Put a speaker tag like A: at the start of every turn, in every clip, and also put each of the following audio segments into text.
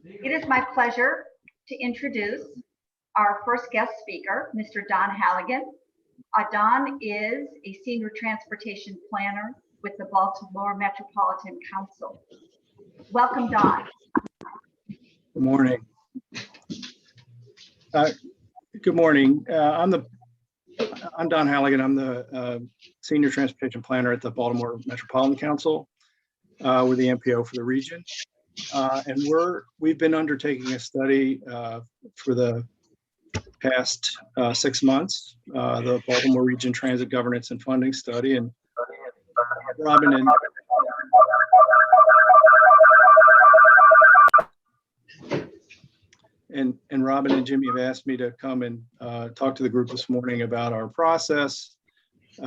A: It is my pleasure to introduce our first guest speaker, Mr. Don Halligan. Don is a senior transportation planner with the Baltimore Metropolitan Council. Welcome, Don.
B: Good morning. Good morning. I'm Don Halligan. I'm the senior transportation planner at the Baltimore Metropolitan Council with the MPO for the region. And we've been undertaking a study for the past 6 months, the Baltimore Region Transit Governance and Funding Study. And Robin and Jimmy have asked me to come and talk to the group this morning about our process. We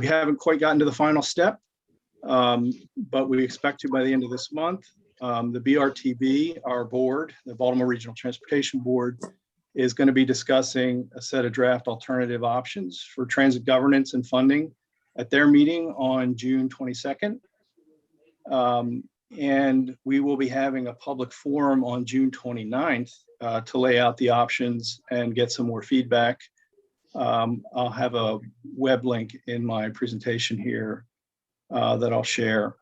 B: haven't quite gotten to the final step, but we expect to by the end of this month. The BRTB, our board, the Baltimore Regional Transportation Board, is going to be discussing a set of draft alternative options for transit governance and funding at their meeting on June 22nd. And we will be having a public forum on June 29th to lay out the options and get some more feedback. I'll have a web link in my presentation here that I'll share.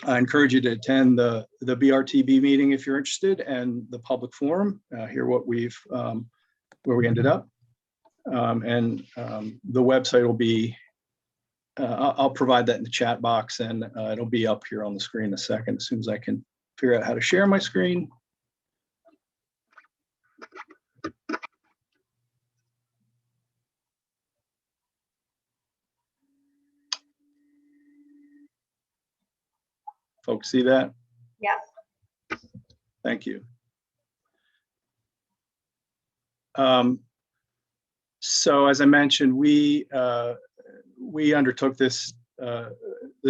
B: I encourage you to attend the BRTB meeting if you're interested, and the public forum, hear what where we ended up. The website will be, I'll provide that in the chat box, and it'll be up here on the screen in a second as soon as I can figure out how to share my screen. Folks see that?
A: Yes.
B: Thank you. So as I mentioned, we undertook this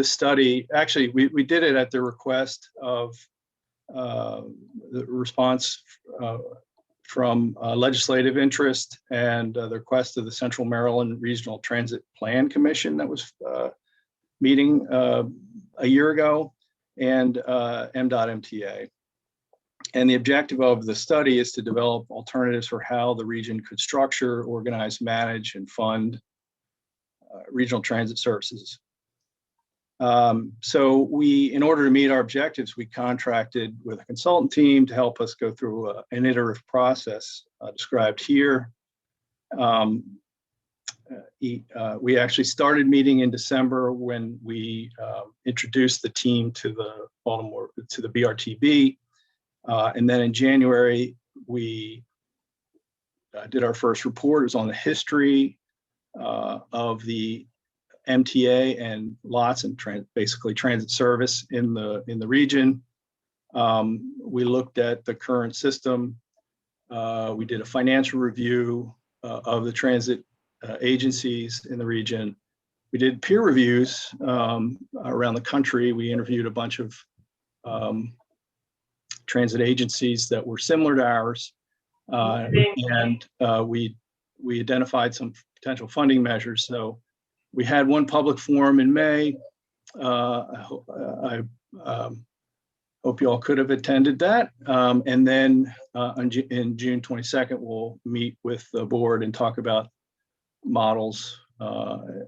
B: study. Actually, we did it at the request of the response from legislative interest and the request of the Central Maryland Regional Transit Plan Commission that was meeting a year ago, and MDOT MTA. And the objective of the study is to develop alternatives for how the region could structure, organize, manage, and fund regional transit services. So in order to meet our objectives, we contracted with a consultant team to help us go through an iterative process described here. We actually started meeting in December when we introduced the team to the BRTB. And then in January, we did our first report. It was on the history of the MTA and lots and basically transit service in the region. We looked at the current system. We did a financial review of the transit agencies in the region. We did peer reviews around the country. We interviewed a bunch of transit agencies that were similar to ours, and we identified some potential funding measures. So we had one public forum in May. I hope you all could have attended that. And then in June 22nd, we'll meet with the board and talk about models,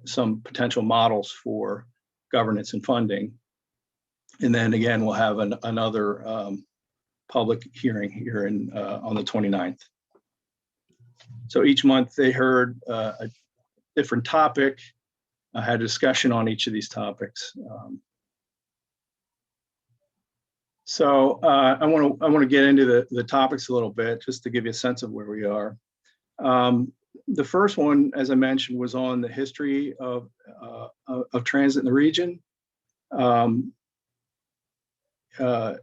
B: some potential models for governance and funding. And then again, we'll have another public hearing here on the 29th. So each month they heard a different topic. I had a discussion on each of these topics. So I want to get into the topics a little bit just to give you a sense of where we are. The first one, as I mentioned, was on the history of transit in the region.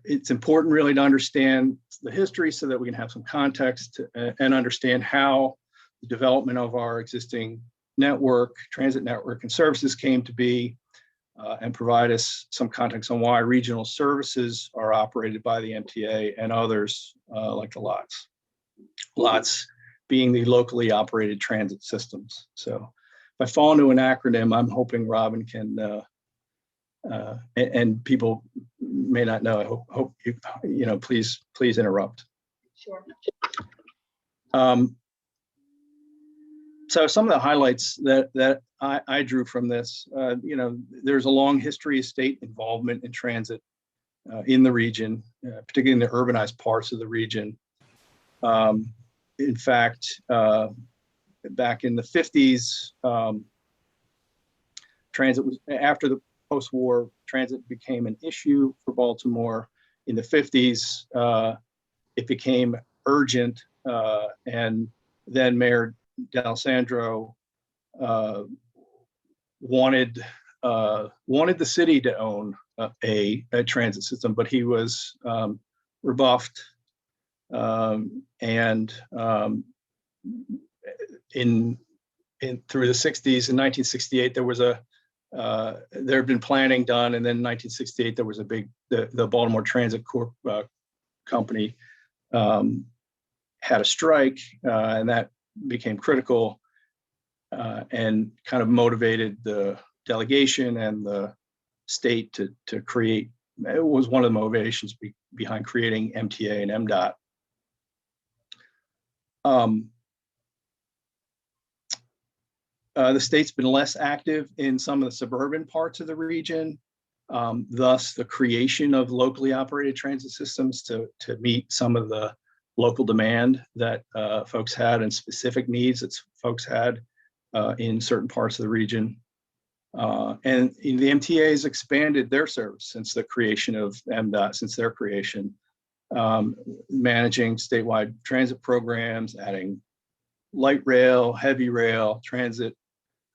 B: It's important really to understand the history so that we can have some context and understand how the development of our existing network, transit network and services came to be, and provide us some context on why regional services are operated by the MTA and others like the LOTS. LOTS being the locally operated transit systems. So I fall into an acronym, I'm hoping Robin can, and people may not know, I hope you, please interrupt.
A: Sure.
B: So some of the highlights that I drew from this, there's a long history of state involvement in transit in the region, particularly in the urbanized parts of the region. In fact, back in the 50s, transit was, after the post-war, transit became an issue for Baltimore. In the 50s, it became urgent, and then Mayor D'Alessandro wanted the city to own a transit system, but he was rebuffed. And through the 60s, in 1968, there was there had been planning done, and then in 1968 there was the Baltimore Transit Company had a strike, and that became critical and kind of motivated the delegation and the state to create. It was one of the motivations behind creating MTA and MDOT. The state's been less active in some of the suburban parts of the region, thus the creation of locally operated transit systems to meet some of the local demand that folks had and specific needs that folks had in certain parts of the region. And the MTA has expanded their service since the creation of MDOT, since their creation, managing statewide transit programs, adding light rail, heavy rail, transit,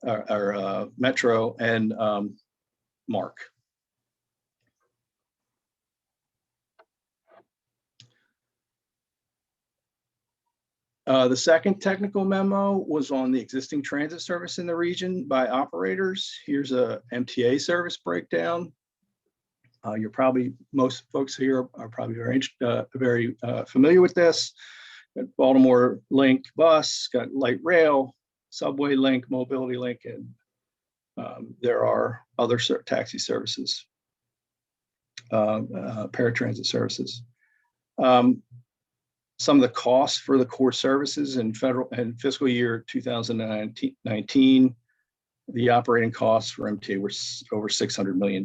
B: or metro, and MARC. The second technical memo was on the existing transit service in the region by operators. Here's a MTA service breakdown. Most folks here are probably very familiar with this. Got Baltimore Link bus, got light rail, subway link, mobility link, and there are other taxi services, paratransit services. Some of the costs for the core services in fiscal year 2019, the operating costs for MTA were over $600 million.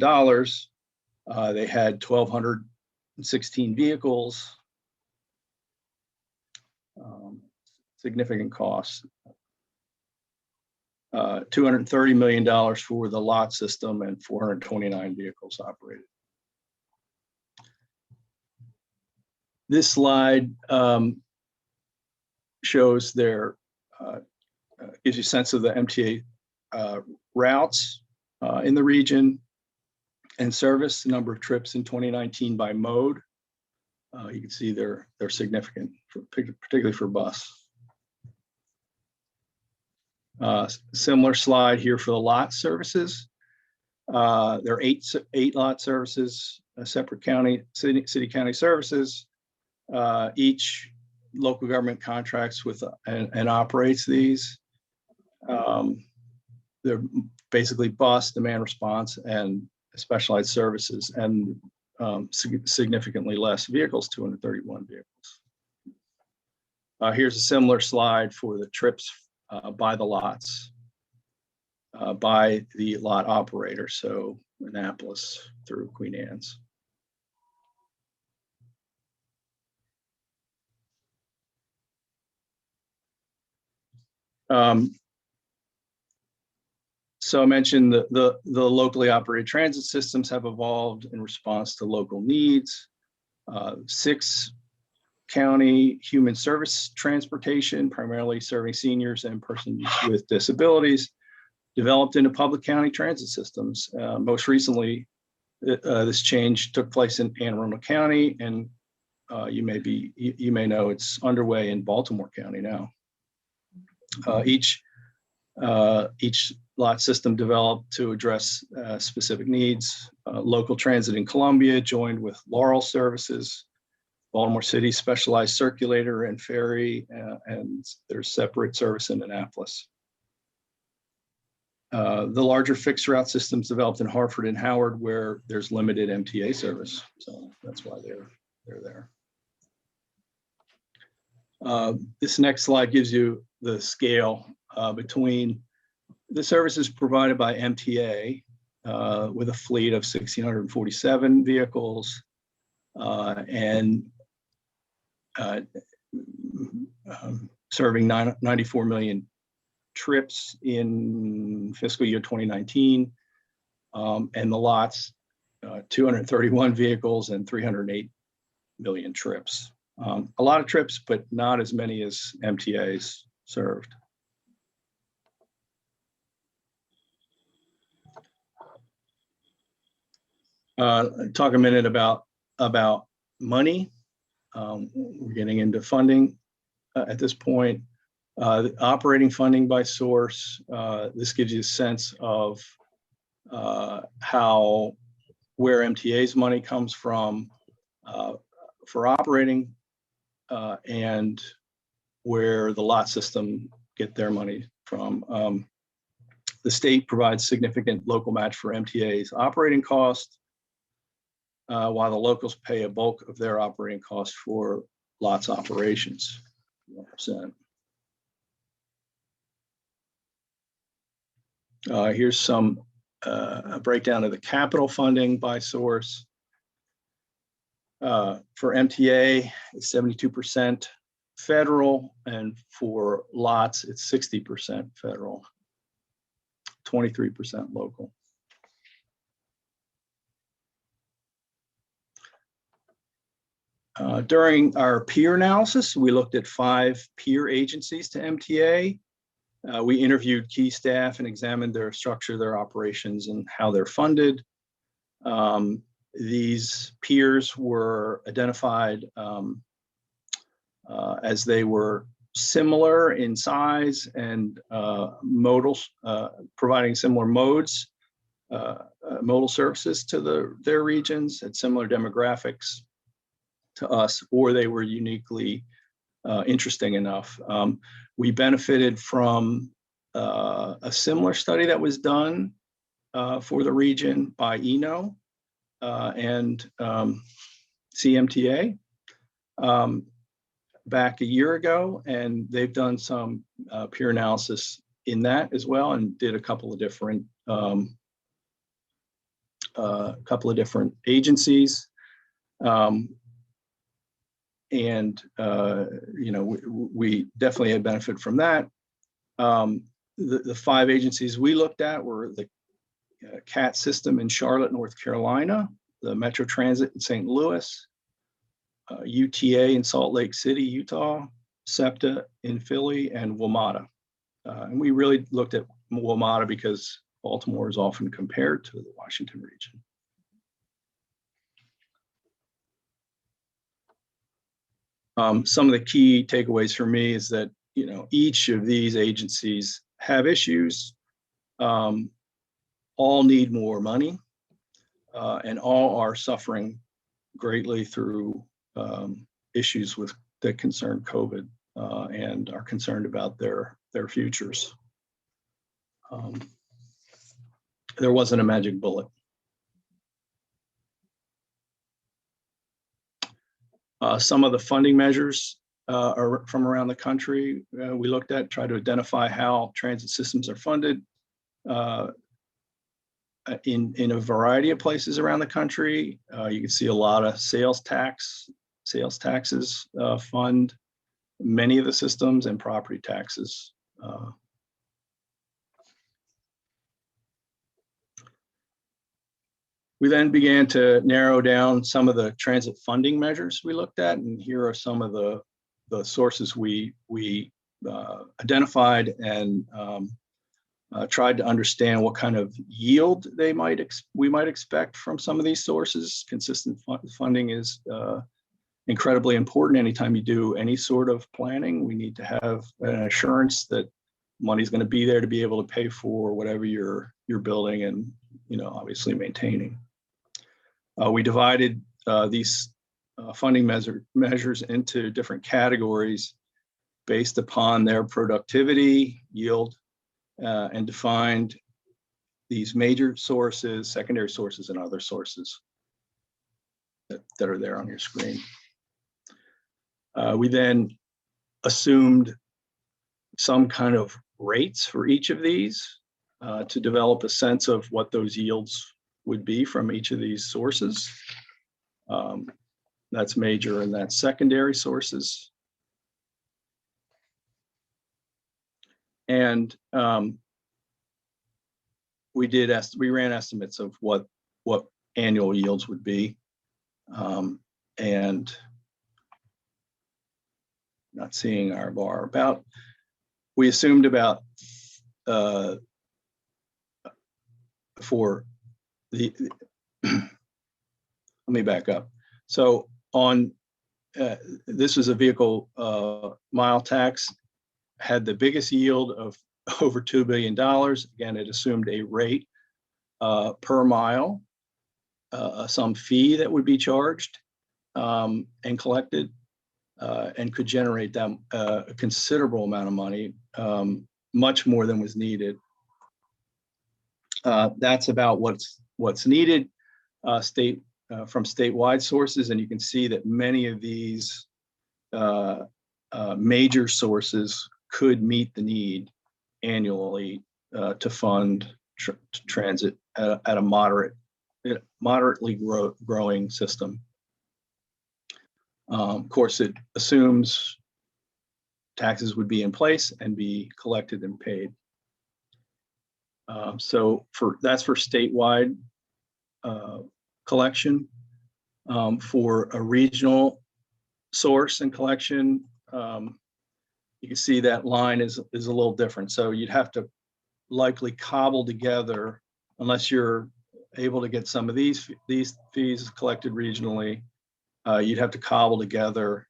B: They had 1,216 vehicles, significant costs. $230 million for the lot system and 429 vehicles operated. This slide shows gives you a sense of the MTA routes in the region and service, the number of trips in 2019 by mode. You can see they're significant, particularly for bus. Similar slide here for the lot services. There are eight lot services, separate city county services. Each local government contracts with and operates these. They're basically bus, demand response, and specialized services, and significantly less vehicles, 231 vehicles. Here's a similar slide for the trips by the lots, by the lot operator, so Annapolis through Queen Anne's. So I mentioned the locally operated transit systems have evolved in response to local needs. 6 county human service transportation, primarily serving seniors and persons with disabilities, developed into public county transit systems. Most recently, this change took place in Anne Arundel County, and you may know it's underway in Baltimore County now. Each lot system developed to address specific needs. Local transit in Columbia joined with Laurel Services, Baltimore City Specialized Circulator and Ferry, and there's separate service in Annapolis. the larger fixed route systems developed in Hartford and Howard, where there's limited MTA service. So that's why they're there. This next slide gives you the scale between the services provided by MTA with a fleet of 1,647 vehicles and serving 94 million trips in fiscal year 2019, and the lots, 231 vehicles and 308 million trips. A lot of trips, but not as many as MTAs served. Talk a minute about money. We're getting into funding at this point. The operating funding by source. This gives you a sense of where MTA's money comes from for operating and where the lot system get their money from. The state provides significant local match for MTA's operating cost, while the locals pay a bulk of their operating costs for lots operations. 1%. Here's some a breakdown of the capital funding by source. For MTA, it's 72% federal, and for lots, it's 60% federal, 23% local. During our peer analysis, we looked at 5 peer agencies to MTA. We interviewed key staff and examined their structure, their operations, and how they're funded. These peers were identified as they were similar in size and modal, providing similar modes, modal services to their regions, had similar demographics to us, or they were uniquely interesting enough. We benefited from a similar study that was done for the region by ENO and CMTA back a year ago, and they've done some peer analysis in that as well, and did a couple of different agencies. And you know, we definitely had benefit from that. The 5 agencies we looked at were the CAT system in Charlotte, North Carolina, the Metro Transit in St. Louis, UTA in Salt Lake City, Utah, SEPTA in Philly, and WMATA. And we really looked at WMATA because Baltimore is often compared to the Washington region. Some of the key takeaways for me is that, you know, each of these agencies have issues, all need more money, and all are suffering greatly through issues that concern COVID and are concerned about their futures. There wasn't a magic bullet. Some of the funding measures are from around the country. We looked at, tried to identify how transit systems are funded in a variety of places around the country. You can see a lot of sales taxes fund many of the systems, and property taxes. We then began to narrow down some of the transit funding measures we looked at, and here are some of the sources we identified and tried to understand what kind of yield we might expect from some of these sources. Consistent funding is incredibly important. Anytime you do any sort of planning, we need to have an assurance that money's going to be there to be able to pay for whatever you're building and, you know, obviously maintaining. We divided these funding measures into different categories based upon their productivity, yield, and defined these major sources, secondary sources, and other sources that are there on your screen. We then assumed some kind of rates for each of these to develop a sense of what those yields would be from each of these sources. That's major and that's secondary sources. And we ran estimates of what annual yields would be. And not seeing our bar, we assumed about for the let me back up. So on this was a vehicle mile tax, had the biggest yield of over $2 billion. Again, it assumed a rate per mile, some fee that would be charged and collected, and could generate them a considerable amount of money, much more than was needed. That's about what's needed from statewide sources, and you can see that many of these major sources could meet the need annually to fund transit at a moderately growing system. Of course, it assumes taxes would be in place and be collected and paid. So that's for statewide collection. For a regional source and collection, you can see that line is a little different. So you'd have to likely cobble together, unless you're able to get some of these fees collected regionally, you'd have to cobble together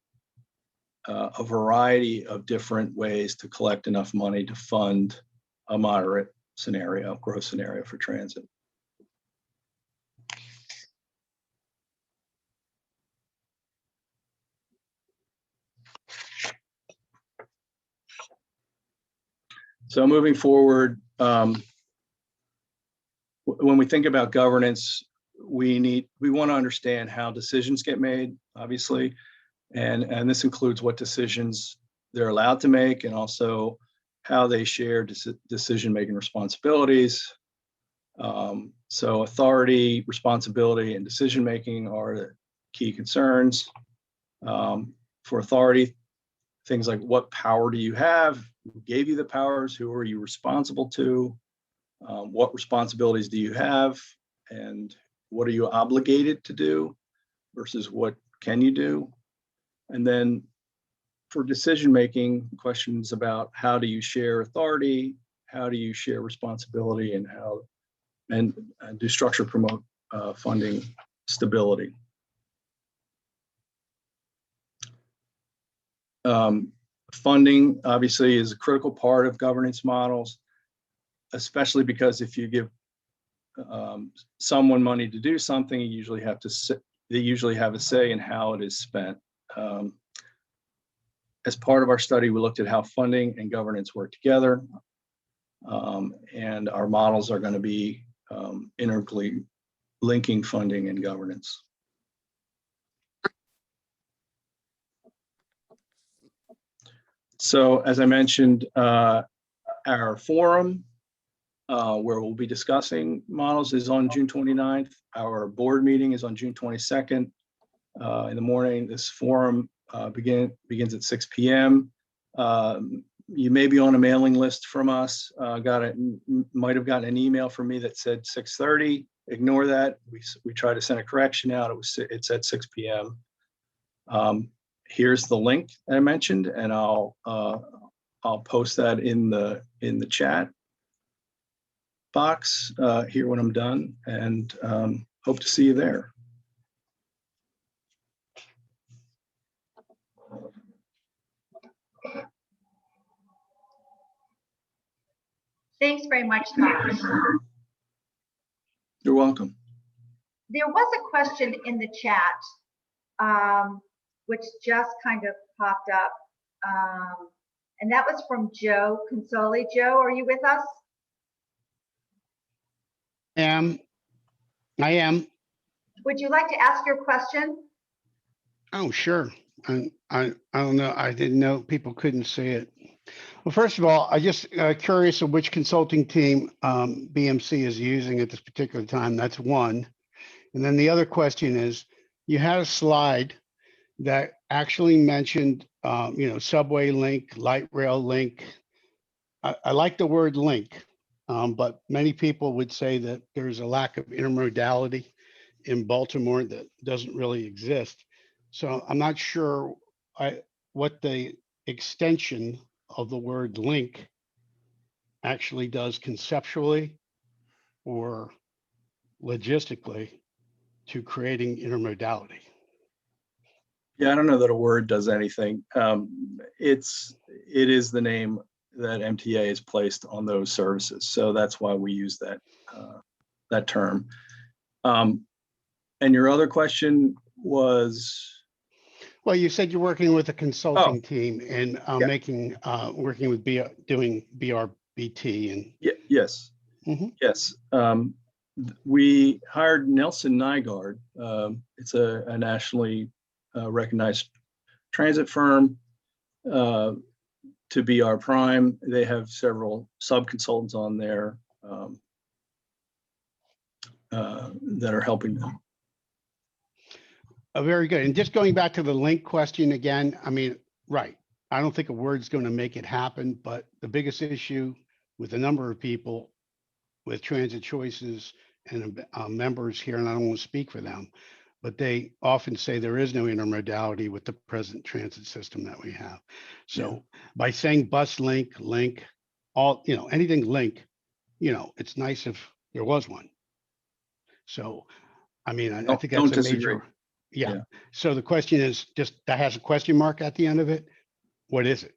B: a variety of different ways to collect enough money to fund a moderate scenario, growth scenario for transit. So moving forward, when we think about governance, we want to understand how decisions get made, obviously, and this includes what decisions they're allowed to make, and also how they share decision-making responsibilities. So authority, responsibility, and decision-making are the key concerns. For authority, things like what power do you have? Who gave you the powers? Who are you responsible to? What responsibilities do you have? And what are you obligated to do versus what can you do? And then for decision-making, questions about how do you share authority? How do you share responsibility, and do structure promote funding stability? Funding obviously is a critical part of governance models, especially because if you give someone money to do something, they usually have a say in how it is spent. As part of our study, we looked at how funding and governance work together, and our models are going to be integrally linking funding and governance. So as I mentioned, our forum where we'll be discussing models is on June 29th. Our board meeting is on June 22nd in the morning. This forum begins at 6 p.m. You may be on a mailing list from us. Might have gotten an email from me that said 6:30. Ignore that. We tried to send a correction out. It's at 6 p.m. Here's the link that I mentioned, and I'll post that in the chat box here when I'm done, and hope to see you there.
A: Thanks very much, Thomas.
B: You're welcome.
A: There was a question in the chat, which just kind of popped up, and that was from Joe Consoli. Joe, are you with us?
C: I am.
A: Would you like to ask your question?
C: Oh, sure. I don't know. I didn't know people couldn't see it. Well, first of all, I just curious of which consulting team BMC is using at this particular time. That's one. And then the other question is, you had a slide that actually mentioned, subway link, light rail link. I like the word link, but many people would say that there's a lack of intermodality in Baltimore that doesn't really exist. So I'm not sure what the extension of the word link actually does conceptually or logistically to creating intermodality.
B: Yeah, I don't know that a word does anything. It is the name that MTA is placed on those services, so that's why we use that term. And your other question was?
C: Well, you said you're working with a consulting team and
B: Yeah.
C: working with doing BRBT and.
B: Yes.
C: Mhm.
B: Yes. We hired Nelson Nygaard. It's a nationally recognized transit firm to be our prime. They have several sub-consultants on there that are helping them.
C: Very good. And just going back to the link question again, I mean, right. I don't think a word's going to make it happen, but the biggest issue with a number of people with transit choices and members here, and I don't want to speak for them, but they often say there is no intermodality with the present transit system that we have. So by saying bus link, all, anything link, it's nice if there was one. So, I mean, I think that's a major. Yeah. So the question is just that has a question mark at the end of it. What is it?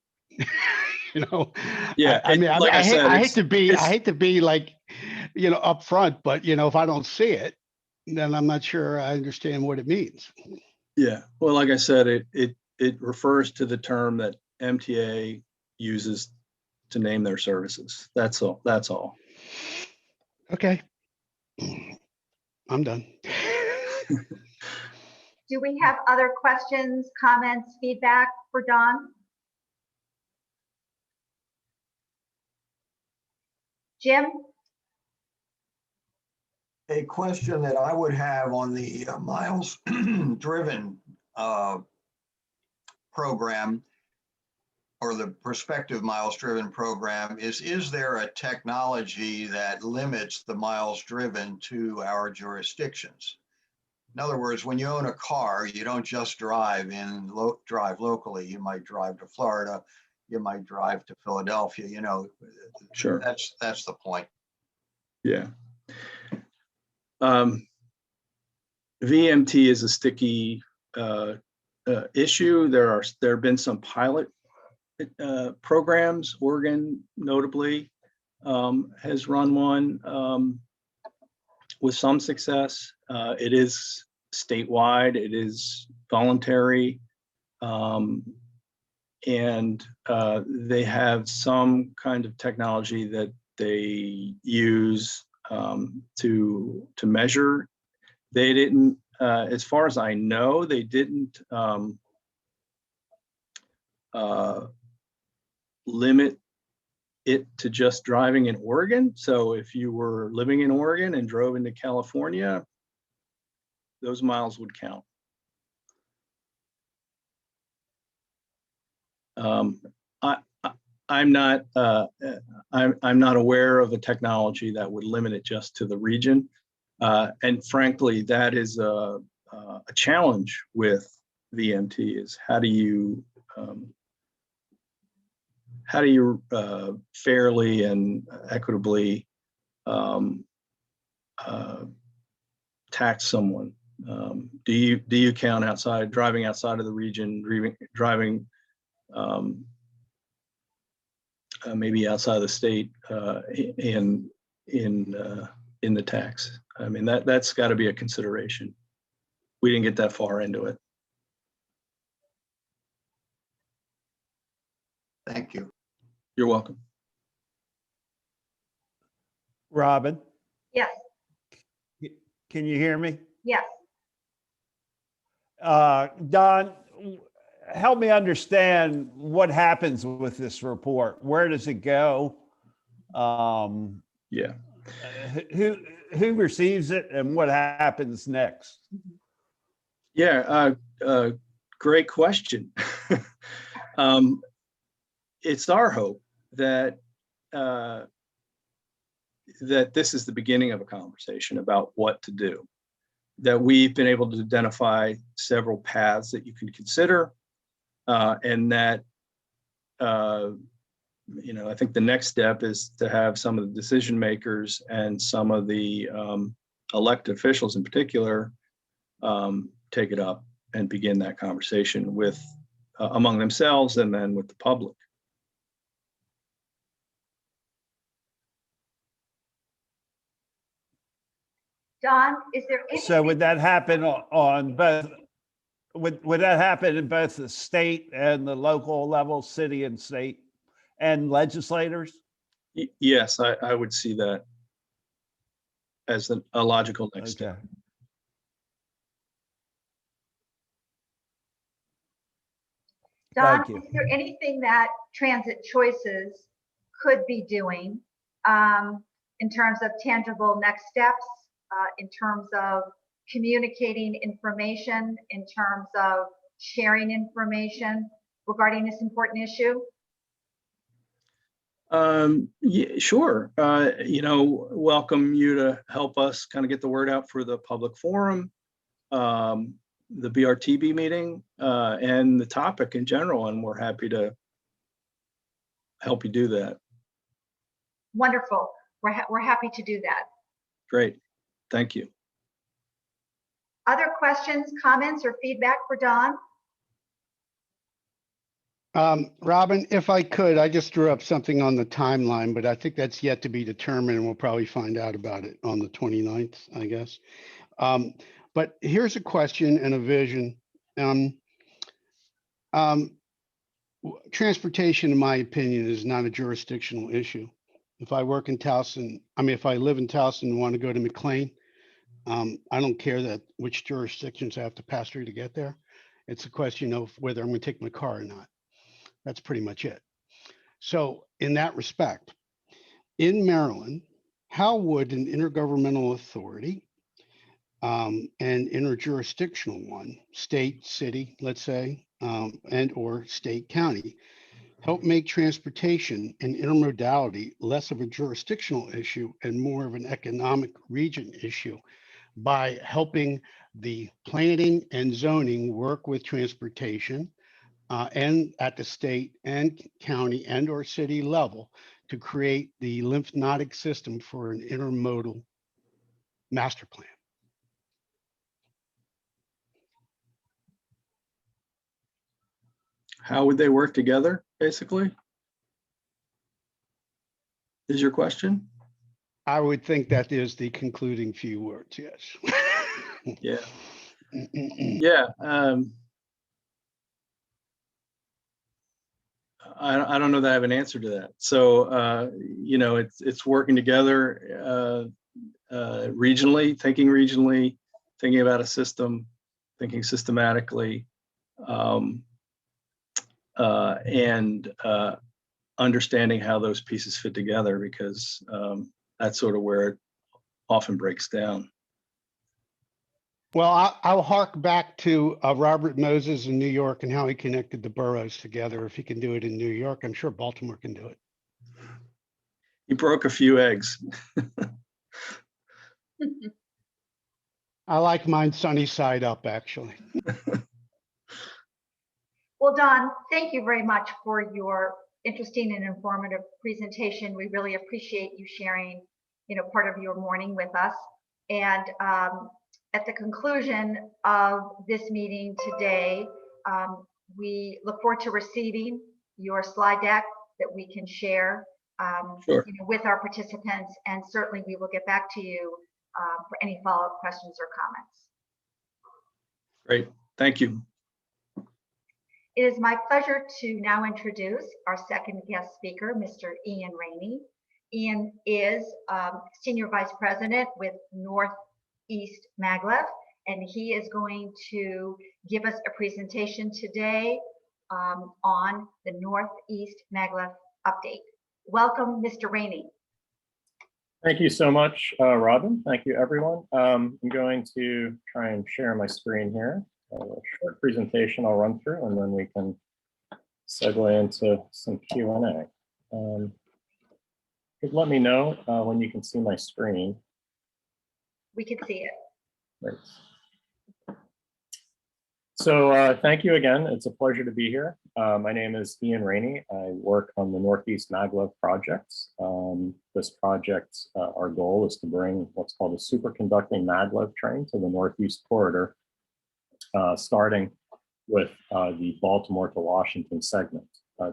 B: Yeah.
C: I hate to be like, upfront, but if I don't see it, then I'm not sure I understand what it means.
B: Yeah. Well, like I said, it refers to the term that MTA uses to name their services. That's all. That's all.
C: Okay. I'm done.
A: Do we have other questions, comments, feedback for Don? Jim?
D: A question that I would have on the miles driven program, or the prospective miles driven program, is there a technology that limits the miles driven to our jurisdictions? In other words, when you own a car, you don't just drive locally. You might drive to Florida, you might drive to Philadelphia,
B: Sure.
D: That's the point.
B: Yeah. VMT is a sticky issue. There have been some pilot programs. Oregon, notably, has run one with some success. It is statewide. It is voluntary, and they have some kind of technology that they use to measure. They didn't, as far as I know, they didn't limit it to just driving in Oregon. So if you were living in Oregon and drove into California, those miles would count. I'm not aware of a technology that would limit it just to the region. And frankly, that is a challenge with VMT, is how do you fairly and equitably tax someone? Do you count driving outside of the region, driving maybe outside of the state in the tax? I mean, that's got to be a consideration. We didn't get that far into it.
D: Thank you.
B: You're welcome.
E: Robin,
A: Yes.
E: Can you hear me?
A: Yes.
E: Don, help me understand what happens with this report. Where does it go?
B: Yeah.
E: Who receives it and what happens next?
B: Yeah. Great question. It's our hope that that this is the beginning of a conversation about what to do. That we've been able to identify several paths that you can consider, and that I think the next step is to have some of the decision makers and some of the elected officials in particular take it up and begin that conversation with among themselves and then with the public.
A: Don, is there anything?
E: So would that happen on both? Would that happen in both the state and the local level, city and state, and legislators?
B: Yes, I would see that as a logical next step.
E: Okay.
A: Don,
E: Thank you.
A: is there anything that Transit Choices could be doing in terms of tangible next steps, in terms of communicating information, in terms of sharing information regarding this important issue?
B: Yeah, sure. Welcome you to help us kind of get the word out for the public forum, the BRTB meeting, and the topic in general, and we're happy to help you do that.
A: Wonderful. We're happy to do that.
B: Great. Thank you.
A: Other questions, comments, or feedback for Don?
C: Robin, if I could, I just drew up something on the timeline, but I think that's yet to be determined, and we'll probably find out about it on the 29th, I guess. But here's a question and a vision. Transportation, in my opinion, is not a jurisdictional issue. If I work in Towson, if I live in Towson and want to go to McLean, I don't care that which jurisdictions I have to pass through to get there. It's a question of whether I'm going to take my car or not. That's pretty much it. So in that respect, in Maryland, how would an intergovernmental authority, an interjurisdictional one, state, city, let's say, and or state, county, help make transportation and intermodality less of a jurisdictional issue and more of an economic region issue by helping the planning and zoning work with transportation and at the state and county and or city level to create the lymphatic system for an intermodal master plan?
B: How would they work together, basically? Is your question?
C: I would think that is the concluding few words, yes.
B: Yeah. Yeah. I don't know that I have an answer to that. So, it's working together regionally, thinking about a system, thinking systematically, and understanding how those pieces fit together, because that's sort of where it often breaks down.
C: Well, I'll hark back to Robert Moses in New York and how he connected the boroughs together. If he can do it in New York, I'm sure Baltimore can do it.
B: He broke a few eggs.
C: I like mine sunny side up, actually.
A: Well, Don, thank you very much for your interesting and informative presentation. We really appreciate you sharing, part of your morning with us. And at the conclusion of this meeting today, we look forward to receiving your slide deck that we can share
B: Sure.
A: with our participants, and certainly we will get back to you for any follow-up questions or comments.
B: Great. Thank you.
A: It is my pleasure to now introduce our second guest speaker, Mr. Ian Rainey. Ian is Senior Vice President with North Northeast Maglev, and he is going to give us a presentation today on the Northeast Maglev update. Welcome, Mr. Rainey.
F: Thank you so much, Robin. Thank you, everyone. I'm going to try and share my screen here. A short presentation I'll run through, and then we can segue into some Q&A. Let me know when you can see my screen.
A: We can see it.
F: Great. So thank you again. It's a pleasure to be here. My name is Ian Rainey. I work on the Northeast Maglev project. This project, our goal is to bring what's called a superconducting maglev train to the Northeast corridor, starting with the Baltimore to Washington segment.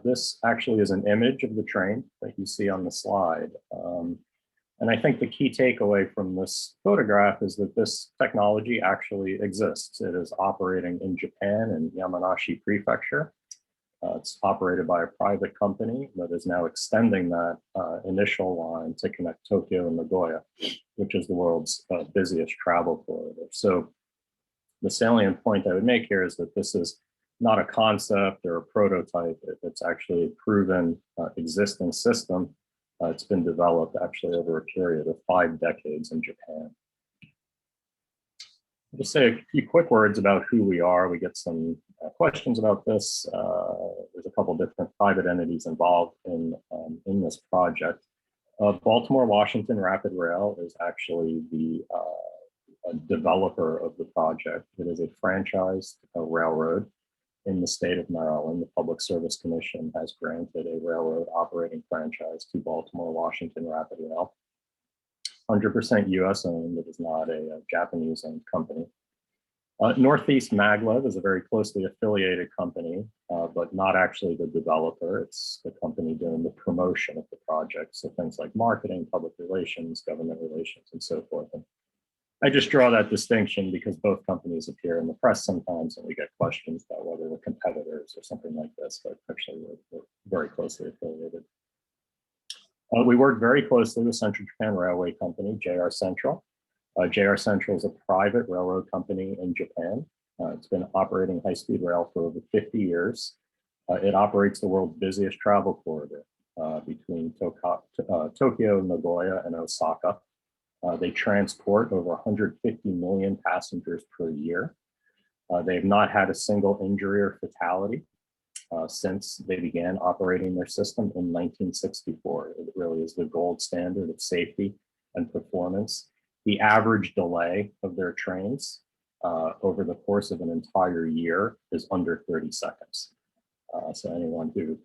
F: This actually is an image of the train that you see on the slide. And I think the key takeaway from this photograph is that this technology actually exists. It is operating in Japan in Yamanashi Prefecture. It's operated by a private company that is now extending that initial line to connect Tokyo and Nagoya, which is the world's busiest travel corridor. So the salient point I would make here is that this is not a concept or a prototype. It's actually a proven existing system. It's been developed actually over a period of 5 decades in Japan. I'll just say a few quick words about who we are. We get some questions about this. There's a couple different private entities involved in this project. Baltimore Washington Rapid Rail is actually the developer of the project. It is a franchised railroad in the state of Maryland. The Public Service Commission has granted a railroad operating franchise to Baltimore Washington Rapid Rail. 100% US owned. It is not a Japanese owned company. Northeast Maglev is a very closely affiliated company, but not actually the developer. It's the company doing the promotion of the project. So things like marketing, public relations, government relations, and so forth. And I just draw that distinction because both companies appear in the press sometimes, and we get questions about whether we're competitors or something like this, but actually we're very closely affiliated. We work very closely with Central Japan Railway Company, JR Central. JR Central is a private railroad company in Japan. It's been operating high-speed rail for over 50 years. It operates the world's busiest travel corridor between Tokyo, Nagoya, and Osaka. They transport over 150 million passengers per year. They have not had a single injury or fatality since they began operating their system in 1964. It really is the gold standard of safety and performance. The average delay of their trains over the course of an entire year is under 30 seconds. So anyone who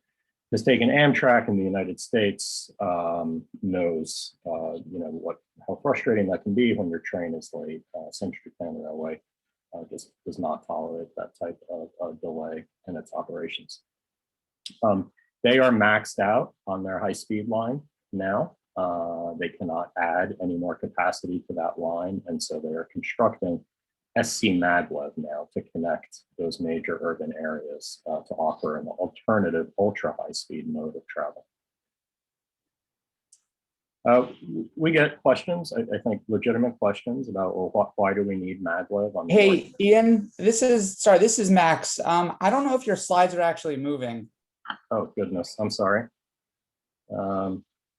F: has taken Amtrak in the United States knows how frustrating that can be when your train is late. Central Japan Railway just does not tolerate that type of delay in its operations. They are maxed out on their high-speed line now. They cannot add any more capacity to that line, and so they are constructing SC Maglev now to connect those major urban areas to offer an alternative ultra high-speed mode of travel. We get questions, I think legitimate questions about, well, why do we need Maglev on the
G: Hey, Ian, this is Max. I don't know if your slides are actually moving.
F: Oh, goodness, I'm sorry.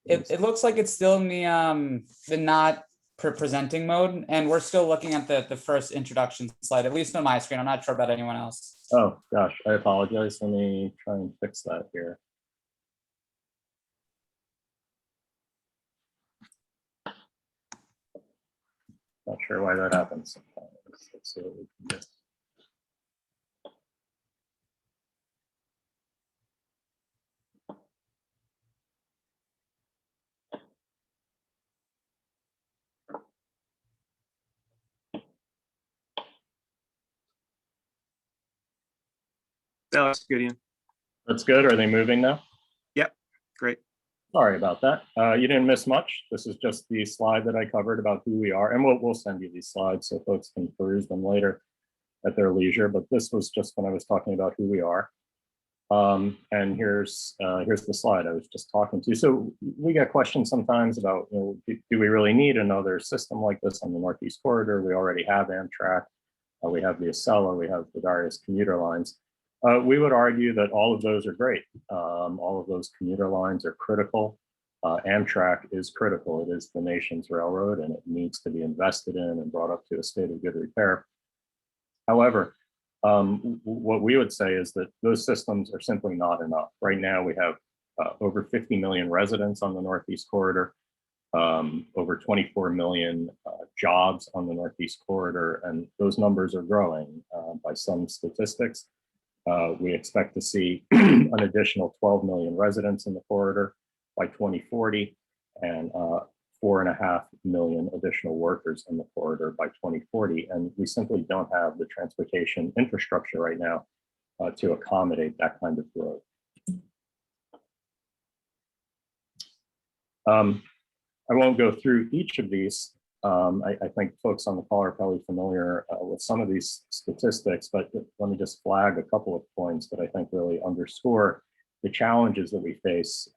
G: It looks like it's still in the not presenting mode, and we're still looking at the first introduction slide, at least on my screen. I'm not sure about anyone else.
F: Oh, gosh, I apologize. Let me try and fix that here. Not sure why that happens sometimes. Let's see what we can do.
H: That looks good, Ian.
F: That's good. Are they moving now?
H: Yep, great.
F: Sorry about that. You didn't miss much. This is just the slide that I covered about who we are, and we'll send you these slides so folks can peruse them later at their leisure. But this was just when I was talking about who we are. And here's the slide I was just talking to. So we get questions sometimes about, do we really need another system like this on the Northeast Corridor? We already have Amtrak, we have the Acela, we have the various commuter lines. We would argue that all of those are great. All of those commuter lines are critical. Amtrak is critical. It is the nation's railroad, and it needs to be invested in and brought up to a state of good repair. However, what we would say is that those systems are simply not enough. Right now, we have over 50 million residents on the Northeast Corridor, over 24 million jobs on the Northeast Corridor, and those numbers are growing by some statistics. We expect to see an additional 12 million residents in the corridor by 2040, and 4.5 million additional workers in the corridor by 2040. And we simply don't have the transportation infrastructure right now to accommodate that kind of growth. I won't go through each of these. I think folks on the call are probably familiar with some of these statistics, but let me just flag a couple of points that I think really underscore the challenges that we face,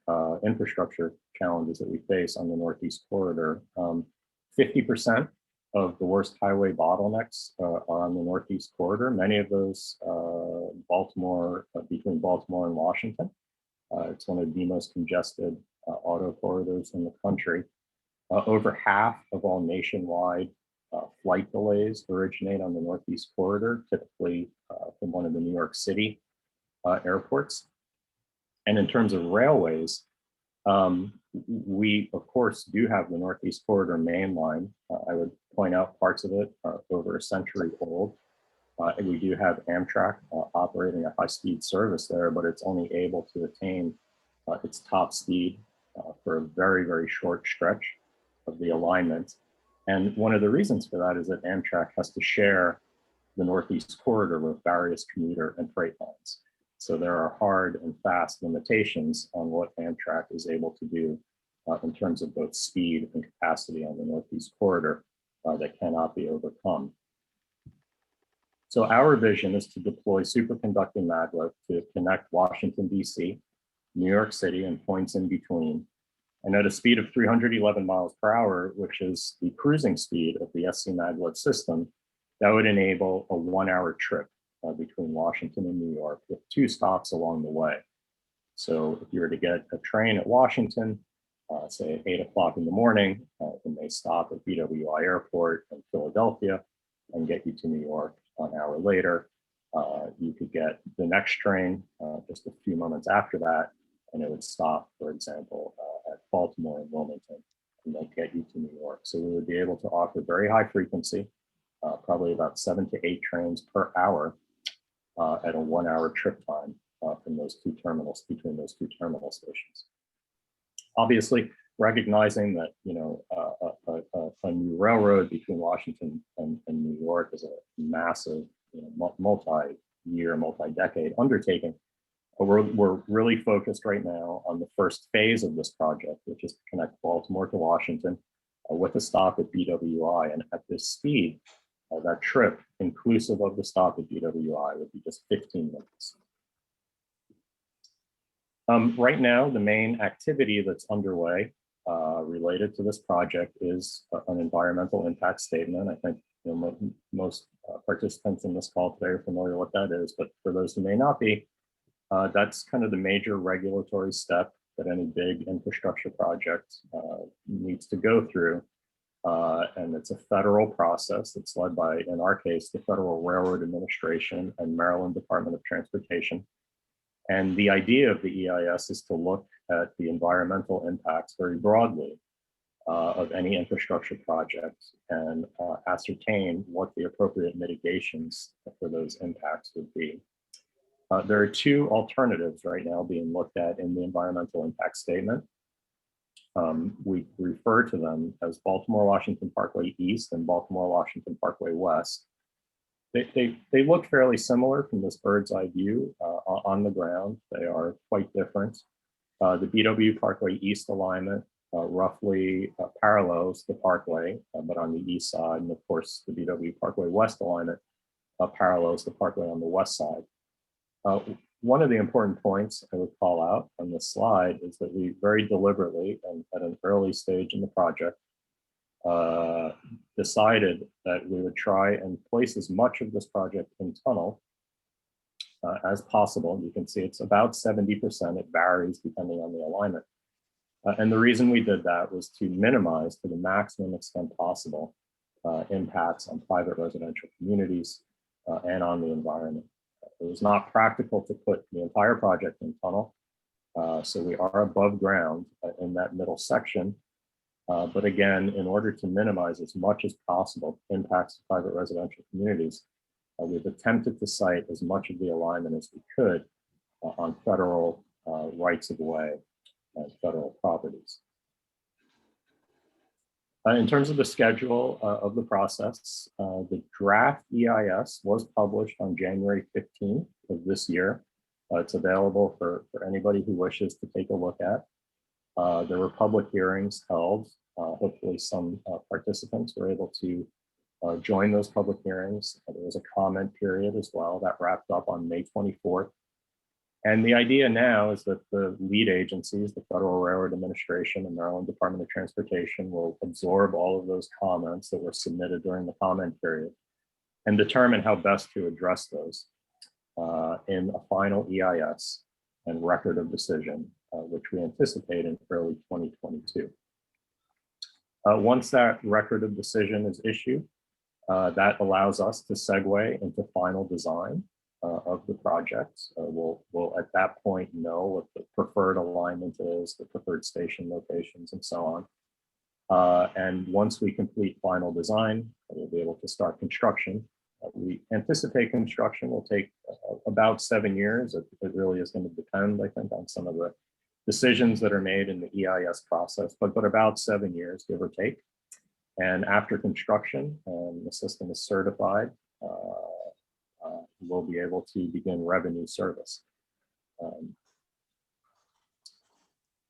F: infrastructure challenges that we face on the Northeast Corridor. 50% of the worst highway bottlenecks are on the Northeast Corridor. Many of those between Baltimore and Washington. It's one of the most congested auto corridors in the country. Over half of all nationwide flight delays originate on the Northeast Corridor, typically from one of the New York City airports. And in terms of railways, we, of course, do have the Northeast Corridor main line. I would point out parts of it are over a century old. And we do have Amtrak operating a high-speed service there, but it's only able to attain its top speed for a very, very short stretch of the alignment. And one of the reasons for that is that Amtrak has to share the Northeast Corridor with various commuter and freight lines. So there are hard and fast limitations on what Amtrak is able to do in terms of both speed and capacity on the Northeast Corridor that cannot be overcome. So our vision is to deploy superconducting maglev to connect Washington, D.C., New York City, and points in between, and at a speed of 311 miles per hour, which is the cruising speed of the SC maglev system, that would enable a 1-hour trip between Washington and New York with 2 stops along the way. So if you were to get a train at Washington, say at 8 o'clock in the morning, and they stop at BWI Airport in Philadelphia and get you to New York an hour later, you could get the next train just a few moments after that, and it would stop, for example, at Baltimore and Wilmington, and they'll get you to New York. So we would be able to offer very high frequency, probably about 7 to 8 trains per hour at a 1-hour trip time from those 2 terminals, between those 2 terminal stations. Multiously, recognizing that a new railroad between Washington and New York is a massive, multi-year, multi-decade undertaking. But we're really focused right now on the first phase of this project, which is to connect Baltimore to Washington with a stop at BWI. And at this speed, that trip, inclusive of the stop at BWI, would be just 15 minutes. Right now, the main activity that's underway related to this project is an environmental impact statement. I think most participants in this call today are familiar with what that is, but for those who may not be, that's kind of the major regulatory step that any big infrastructure project needs to go through. And it's a federal process that's led by, in our case, the Federal Railroad Administration and Maryland Department of Transportation. And the idea of the EIS is to look at the environmental impacts very broadly of any infrastructure project and ascertain what the appropriate mitigations for those impacts would be. There are 2 alternatives right now being looked at in the environmental impact statement. We refer to them as Baltimore-Washington Parkway East and Baltimore-Washington Parkway West. They look fairly similar from this bird's eye view. On the ground, they are quite different. The BW Parkway East alignment roughly parallels the Parkway, but on the east side, and of course, the BW Parkway West alignment parallels the Parkway on the west side. One of the important points I would call out on this slide is that we very deliberately and at an early stage in the project decided that we would try and place as much of this project in tunnel as possible. You can see it's about 70%. It varies depending on the alignment. And the reason we did that was to minimize to the maximum extent possible impacts on private residential communities and on the environment. It was not practical to put the entire project in tunnel. So we are above ground in that middle section. But again, in order to minimize as much as possible impacts to private residential communities, we've attempted to site as much of the alignment as we could on federal rights of way and federal properties. In terms of the schedule of the process, the draft EIS was published on January 15th of this year. It's available for anybody who wishes to take a look at. There were public hearings held. Hopefully some participants were able to join those public hearings. There was a comment period as well that wrapped up on May 24th. And the idea now is that the lead agencies, the Federal Railroad Administration and Maryland Department of Transportation, will absorb all of those comments that were submitted during the comment period and determine how best to address those in a final EIS and record of decision, which we anticipate in early 2022. Once that record of decision is issued, that allows us to segue into final design of the project. We'll at that point know what the preferred alignment is, the preferred station locations, and so on. And once we complete final design, we'll be able to start construction. We anticipate construction will take about 7 years. It really is going to depend, I think, on some of the decisions that are made in the EIS process, but about 7 years, give or take. And after construction, the system is certified, we'll be able to begin revenue service.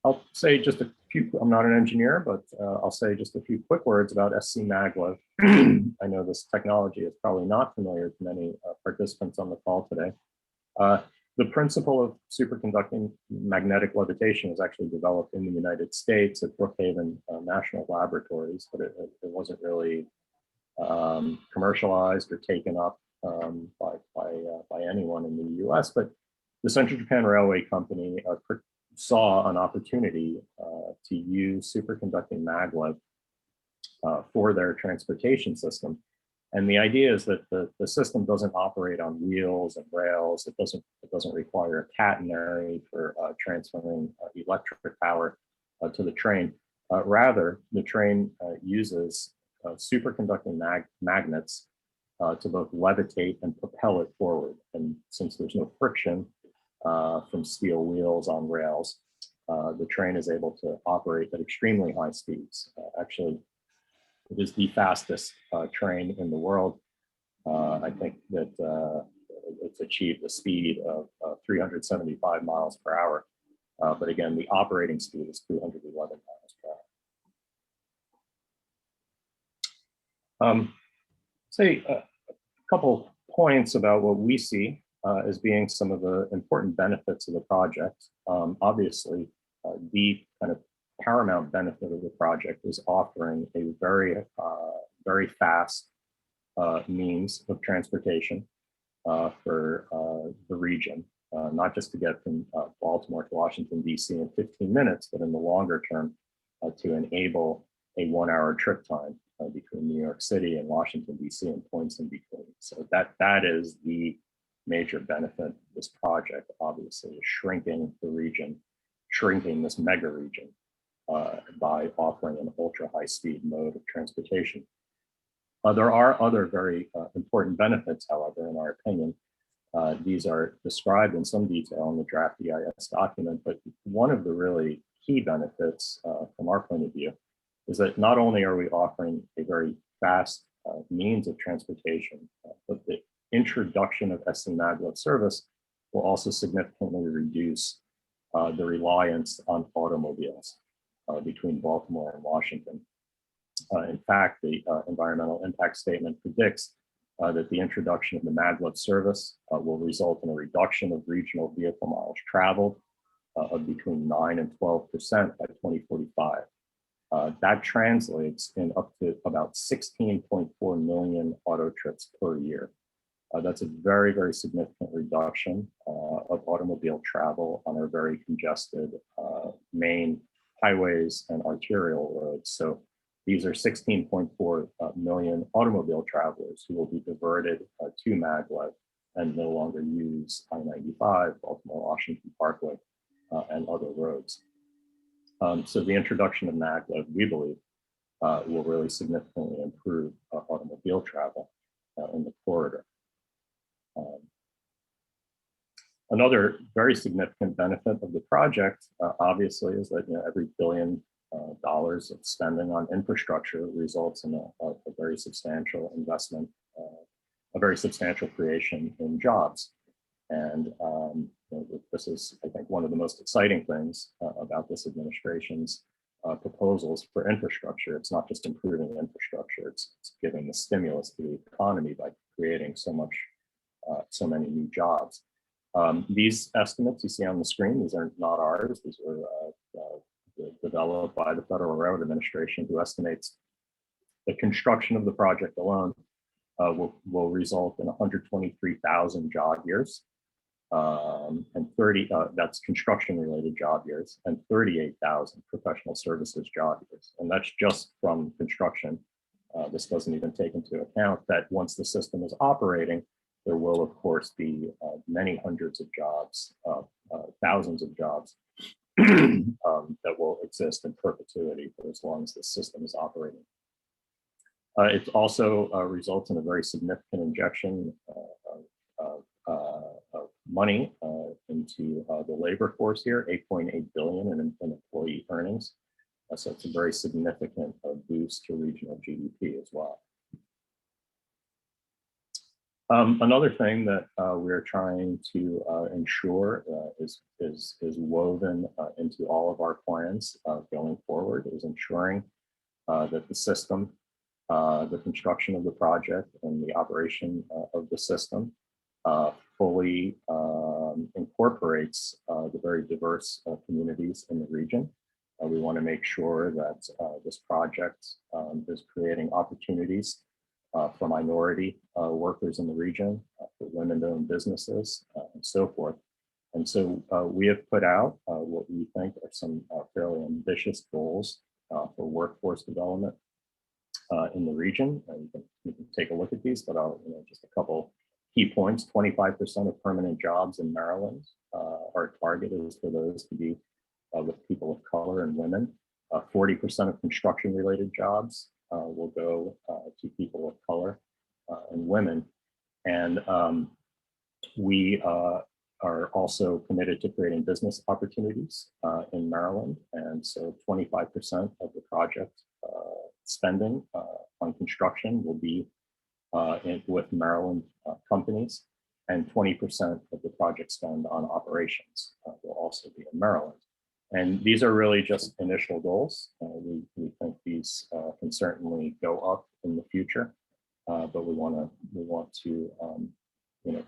F: I'll say just a few, I'm not an engineer, but I'll say just a few quick words about SC Maglev. I know this technology is probably not familiar to many participants on the call today. The principle of superconducting magnetic levitation was actually developed in the United States at Brookhaven National Laboratories, but it wasn't really commercialized or taken up by anyone in the US. But the Central Japan Railway Company saw an opportunity to use superconducting maglev for their transportation system. And the idea is that the system doesn't operate on wheels and rails. It doesn't require a catenary for transferring electric power to the train. Rather, the train uses superconducting magnets to both levitate and propel it forward. And since there's no friction from steel wheels on rails, the train is able to operate at extremely high speeds. Actually, it is the fastest train in the world. I think that it's achieved a speed of 375 miles per hour. But again, the operating speed is 311 miles per hour. Say a couple points about what we see as being some of the important benefits of the project. Obviously, the kind of paramount benefit of the project is offering a very fast means of transportation for the region, not just to get from Baltimore to Washington, D.C. in 15 minutes, but in the longer term to enable a 1-hour trip time between New York City and Washington, D.C. and points in between. So that is the major benefit of this project, obviously, is shrinking the region, shrinking this mega region by offering an ultra high speed mode of transportation. There are other very important benefits, however, in our opinion. These are described in some detail in the draft EIS document, but one of the really key benefits from our point of view is that not only are we offering a very fast means of transportation, but the introduction of SC Maglev service will also significantly reduce the reliance on automobiles between Baltimore and Washington. In fact, the environmental impact statement predicts that the introduction of the Maglev service will result in a reduction of regional vehicle miles traveled of between 9 and 12% by 2045. That translates in up to about 16.4 million auto trips per year. That's a very, very significant reduction of automobile travel on our very congested main highways and arterial roads. So these are 16.4 million automobile travelers who will be diverted to Maglev and no longer use I-95, Baltimore-Washington Parkway, and other roads. So the introduction of Maglev, we believe, will really significantly improve automobile travel in the corridor. Another very significant benefit of the project, obviously, is that every $1 billion of spending on infrastructure results in a very substantial investment, a very substantial creation in jobs. And this is, I think, one of the most exciting things about this administration's proposals for infrastructure. It's not just improving infrastructure, it's giving the stimulus to the economy by creating so many new jobs. These estimates you see on the screen, these are not ours. These were developed by the Federal Railroad Administration, who estimates the construction of the project alone will result in 123,000 job years, and that's construction-related job years, and 38,000 professional services job years. And that's just from construction. This doesn't even take into account that once the system is operating, there will, of course, be many hundreds of jobs, thousands of jobs that will exist in perpetuity for as long as the system is operating. It also results in a very significant injection of money into the labor force here, $8.8 billion in employee earnings. So it's a very significant boost to regional GDP as well. Another thing that we're trying to ensure is woven into all of our plans going forward is ensuring that the system, the construction of the project and the operation of the system fully incorporates the very diverse communities in the region. We want to make sure that this project is creating opportunities for minority workers in the region, for women-owned businesses, and so forth. And so we have put out what we think are some fairly ambitious goals for workforce development in the region. You can take a look at these, but just a couple key points. 25% of permanent jobs in Maryland, our target is for those to be with people of color and women. 40% of construction-related jobs will go to people of color and women. And we are also committed to creating business opportunities in Maryland. And so 25% of the project spending on construction will be with Maryland companies, and 20% of the project spend on operations will also be in Maryland. And these are really just initial goals. We think these can certainly go up in the future, but we want to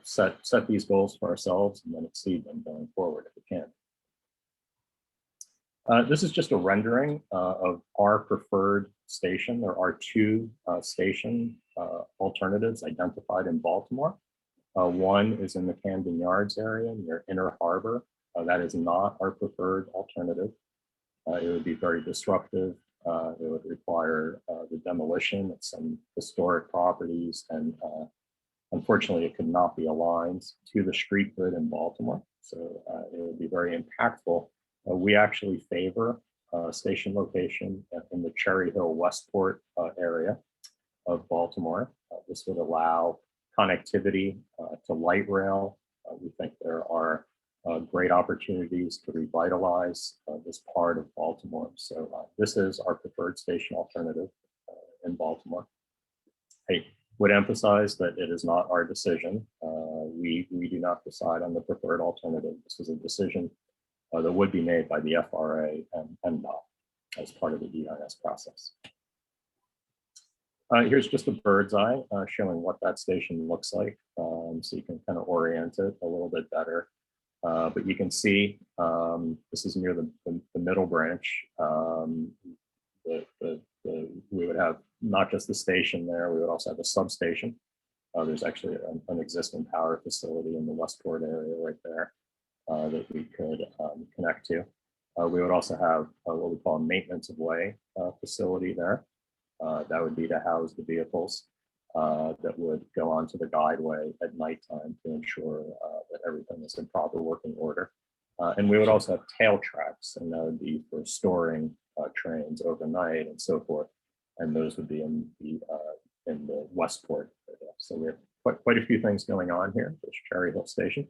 F: set these goals for ourselves and then exceed them going forward if we can. This is just a rendering of our preferred station. There are two station alternatives identified in Baltimore. One is in the Camden Yards area near Inner Harbor. That is not our preferred alternative. It would be very disruptive. It would require the demolition of some historic properties, and unfortunately, it could not be aligned to the street grid in Baltimore. So it would be very impactful. We actually favor station location in the Cherry Hill Westport area of Baltimore. This would allow connectivity to light rail. We think there are great opportunities to revitalize this part of Baltimore. So this is our preferred station alternative in Baltimore. I would emphasize that it is not our decision. We do not decide on the preferred alternative. This is a decision that would be made by the FRA and MDOT as part of the DIS process. Here's just a bird's eye showing what that station looks like. So you can kind of orient it a little bit better. But you can see this is near the middle branch. We would have not just the station there, we would also have a substation. There's actually an existing power facility in the Westport area right there that we could connect to. We would also have what we call a maintenance of way facility there. That would be to house the vehicles that would go onto the guideway at nighttime to ensure that everything is in proper working order. And we would also have tail tracks, and that would be for storing trains overnight and so forth. And those would be in the Westport area. So we have quite a few things going on here. There's Cherry Hill Station,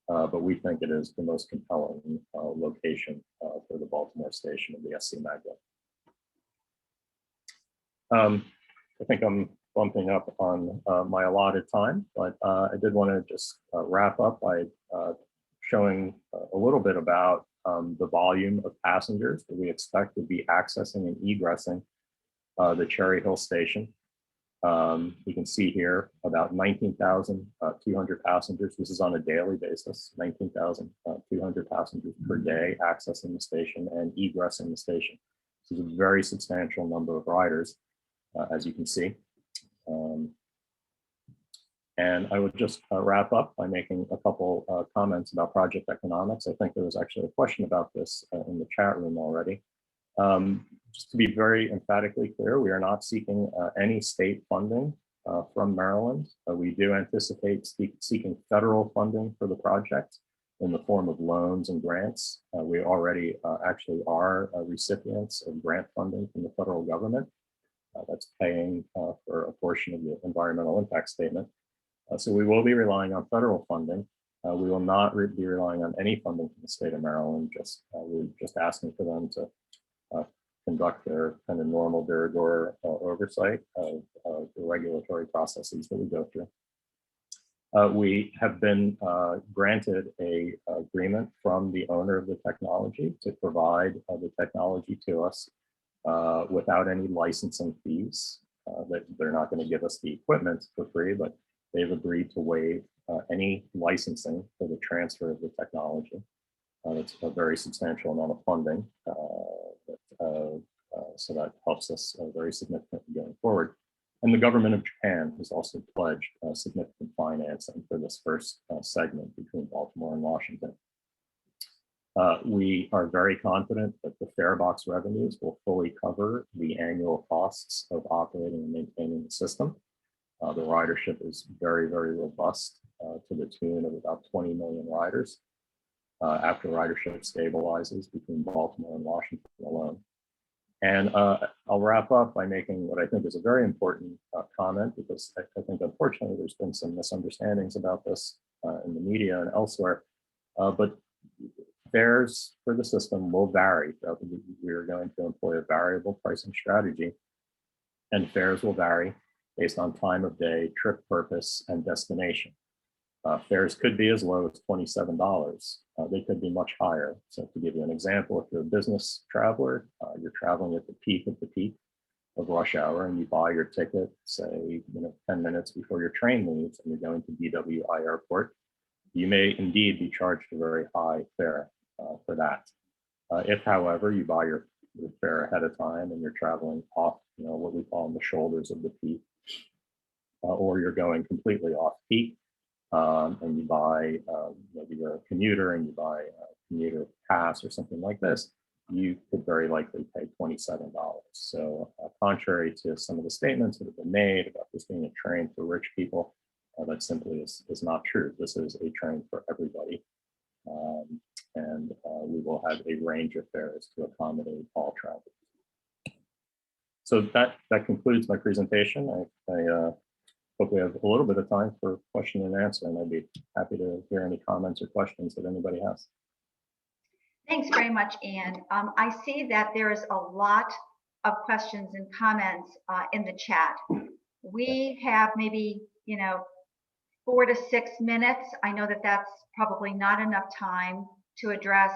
F: but we think it is the most compelling location for the Baltimore station of the SC Maglev. I think I'm bumping up on my allotted time, but I did want to just wrap up by showing a little bit about the volume of passengers that we expect to be accessing and egressing the Cherry Hill Station. You can see here about 19,200 passengers. This is on a daily basis, 19,200 passengers per day accessing the station and egressing the station. This is a very substantial number of riders, as you can see. And I would just wrap up by making a couple comments about project economics. I think there was actually a question about this in the chat room already. Just to be very emphatically clear, we are not seeking any state funding from Maryland. We do anticipate seeking federal funding for the project in the form of loans and grants. We already actually are recipients of grant funding from the federal government. That's paying for a portion of the environmental impact statement. So we will be relying on federal funding. We will not be relying on any funding from the state of Maryland. We're just asking for them to conduct their kind of normal de rigueur oversight of the regulatory processes that we go through. We have been granted an agreement from the owner of the technology to provide the technology to us without any licensing fees. That they're not going to give us the equipment for free, but they've agreed to waive any licensing for the transfer of the technology. It's a very substantial amount of funding, so that helps us very significantly going forward. And the government of Japan has also pledged significant financing for this first segment between Baltimore and Washington. We are very confident that the fare box revenues will fully cover the annual costs of operating and maintaining the system. The ridership is very, very robust to the tune of about 20 million riders after ridership stabilizes between Baltimore and Washington alone. And I'll wrap up by making what I think is a very important comment, because I think unfortunately there's been some misunderstandings about this in the media and elsewhere. But fares for the system will vary. We are going to employ a variable pricing strategy, and fares will vary based on time of day, trip purpose, and destination. Fares could be as low as $27. They could be much higher. So to give you an example, if you're a business traveler, you're traveling at the peak of rush hour, and you buy your ticket, say, 10 minutes before your train leaves, and you're going to BWI Airport, you may indeed be charged a very high fare for that. If, however, you buy your fare ahead of time and you're traveling off, what we call on the shoulders of the peak, or you're going completely off peak, and you buy, maybe you're a commuter and you buy a commuter pass or something like this, you could very likely pay $27. So contrary to some of the statements that have been made about this being a train for rich people, that simply is not true. This is a train for everybody. And we will have a range of fares to accommodate all travelers. So that concludes my presentation. I hope we have a little bit of time for question and answer, and I'd be happy to hear any comments or questions that anybody has.
A: Thanks very much, Ann. I see that there is a lot of questions and comments in the chat. We have maybe, 4 to 6 minutes. I know that that's probably not enough time to address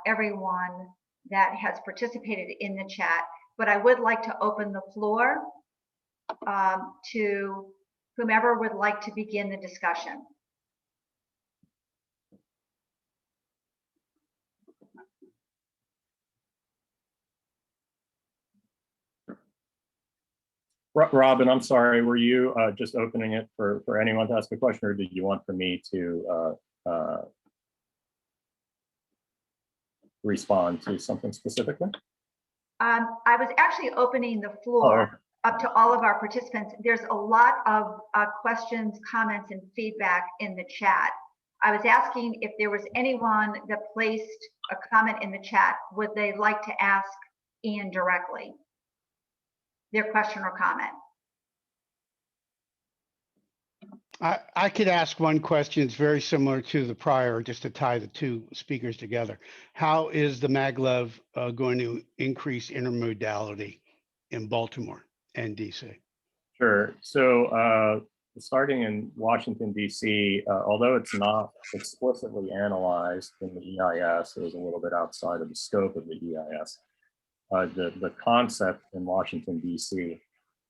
A: everyone that has participated in the chat, but I would like to open the floor to whomever would like to begin the discussion.
F: Robin, I'm sorry, were you just opening it for anyone to ask a question, or did you want for me to respond to something specifically?
A: I was actually opening the floor up to all of our participants. There's a lot of questions, comments, and feedback in the chat. I was asking if there was anyone that placed a comment in the chat, would they like to ask Ian directly their question or comment?
C: I could ask one question. It's very similar to the prior, just to tie the two speakers together. How is the Maglev going to increase intermodality in Baltimore and DC?
F: Sure. So starting in Washington, DC, although it's not explicitly analyzed in the EIS, it was a little bit outside of the scope of the EIS. The concept in Washington, DC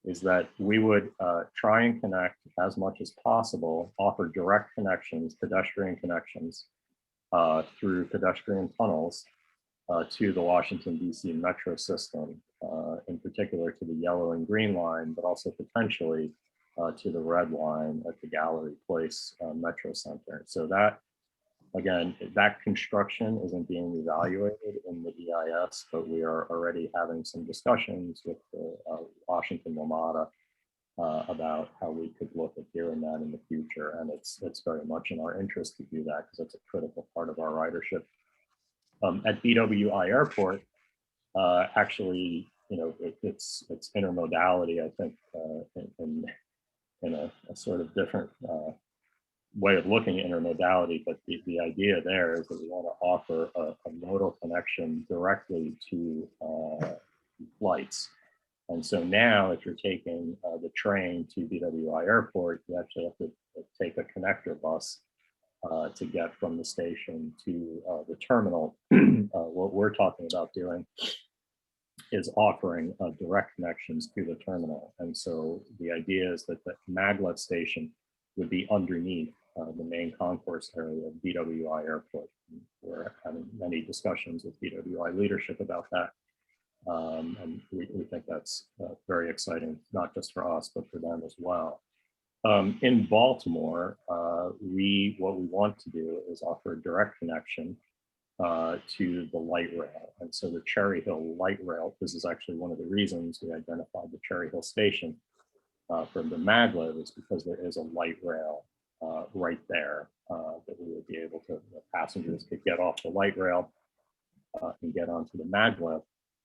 F: is that we would try and connect as much as possible, offer direct connections, pedestrian connections through pedestrian tunnels to the Washington, DC metro system, in particular to the yellow and green line, but also potentially to the red line at the Gallery Place Metro Center. So that, again, that construction isn't being evaluated in the EIS, but we are already having some discussions with the Washington WMATA about how we could look at doing that in the future. And it's very much in our interest to do that because it's a critical part of our ridership. At BWI Airport, actually, you know, it's intermodality, I think, in a sort of different way of looking at intermodality, but the idea there is that we want to offer a modal connection directly to flights. And so now if you're taking the train to BWI Airport, you actually have to take a connector bus to get from the station to the terminal. What we're talking about doing is offering direct connections to the terminal. And so the idea is that the Maglev station would be underneath the main concourse area of BWI Airport. We're having many discussions with BWI leadership about that. And we think that's very exciting, not just for us, but for them as well. In Baltimore, what we want to do is offer a direct connection to the light rail. And so the Cherry Hill light rail, this is actually one of the reasons we identified the Cherry Hill station for the Maglev, is because there is a light rail right there that we would be able to, passengers could get off the light rail and get onto the Maglev.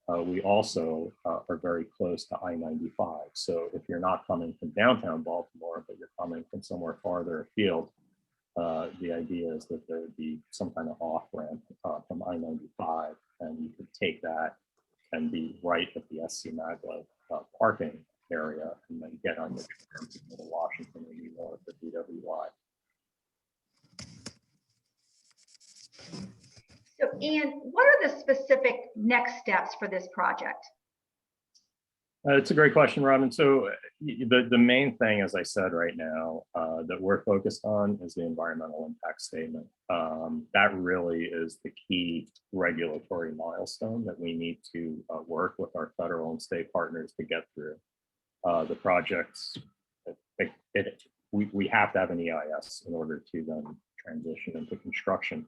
F: We also are very close to I-95. So if you're not coming from downtown Baltimore, but you're coming from somewhere farther afield, the idea is that there would be some kind of off ramp from I-95, and you could take that and be right at the SC Maglev parking area, and then get on the train to go to Washington or New York at BWI.
A: So Ian, what are the specific next steps for this project?
F: It's a great question, Robin. So the main thing, as I said right now, that we're focused on is the environmental impact statement. That really is the key regulatory milestone that we need to work with our federal and state partners to get through. The projects, we have to have an EIS in order to then transition into construction.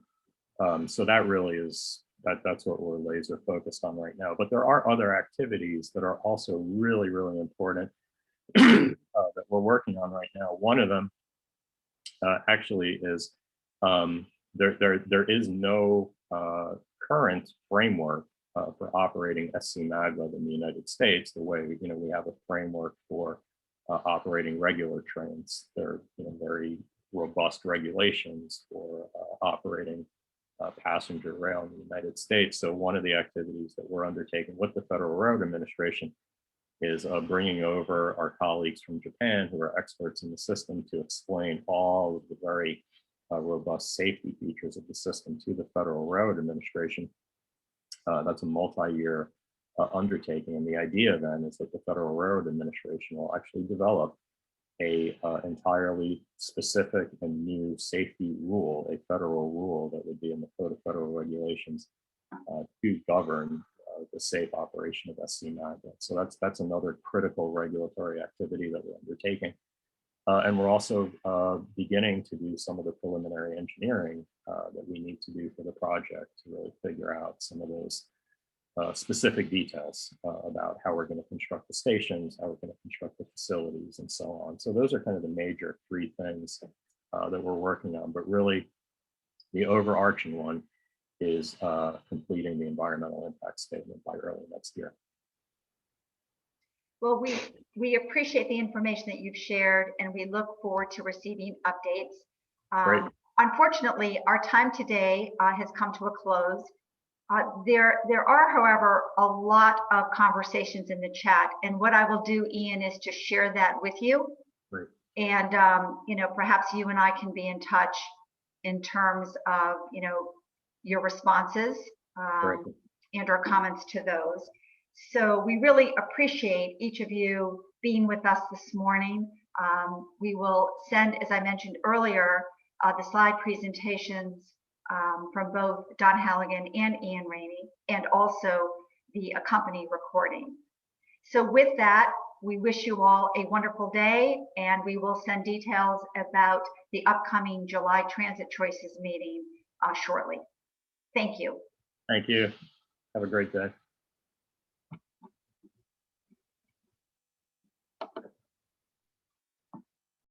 F: So that really is, that's what we're laser focused on right now. But there are other activities that are also really, really important that we're working on right now. One of them actually is there is no current framework for operating SC Maglev in the United States the way we have a framework for operating regular trains. There are very robust regulations for operating passenger rail in the United States. So one of the activities that we're undertaking with the Federal Road Administration is bringing over our colleagues from Japan who are experts in the system to explain all of the very robust safety features of the system to the Federal Road Administration. That's a multi-year undertaking. And the idea then is that the Federal Railroad Administration will actually develop a entirely specific and new safety rule, a federal rule that would be in the Code of Federal Regulations to govern the safe operation of SC Maglev. So that's another critical regulatory activity that we're undertaking. And we're also beginning to do some of the preliminary engineering that we need to do for the project to really figure out some of those specific details about how we're going to construct the stations, how we're going to construct the facilities, and so on. So those are kind of the major three things that we're working on. But really, the overarching one is completing the environmental impact statement by early next year.
A: Well, we appreciate the information that you've shared, and we look forward to receiving updates.
F: Great.
A: Unfortunately, our time today has come to a close. There are, however, a lot of conversations in the chat, and what I will do, Ian, is to share that with you.
F: Great.
A: And perhaps you and I can be in touch in terms of your responses and or comments to those. So we really appreciate each of you being with us this morning. We will send, as I mentioned earlier, the slide presentations from both Don Halligan and Ian Rainey, and also the accompanying recording. So with that, we wish you all a wonderful day, and we will send details about the upcoming July Transit Choices meeting shortly. Thank you.
F: Thank you. Have a great day.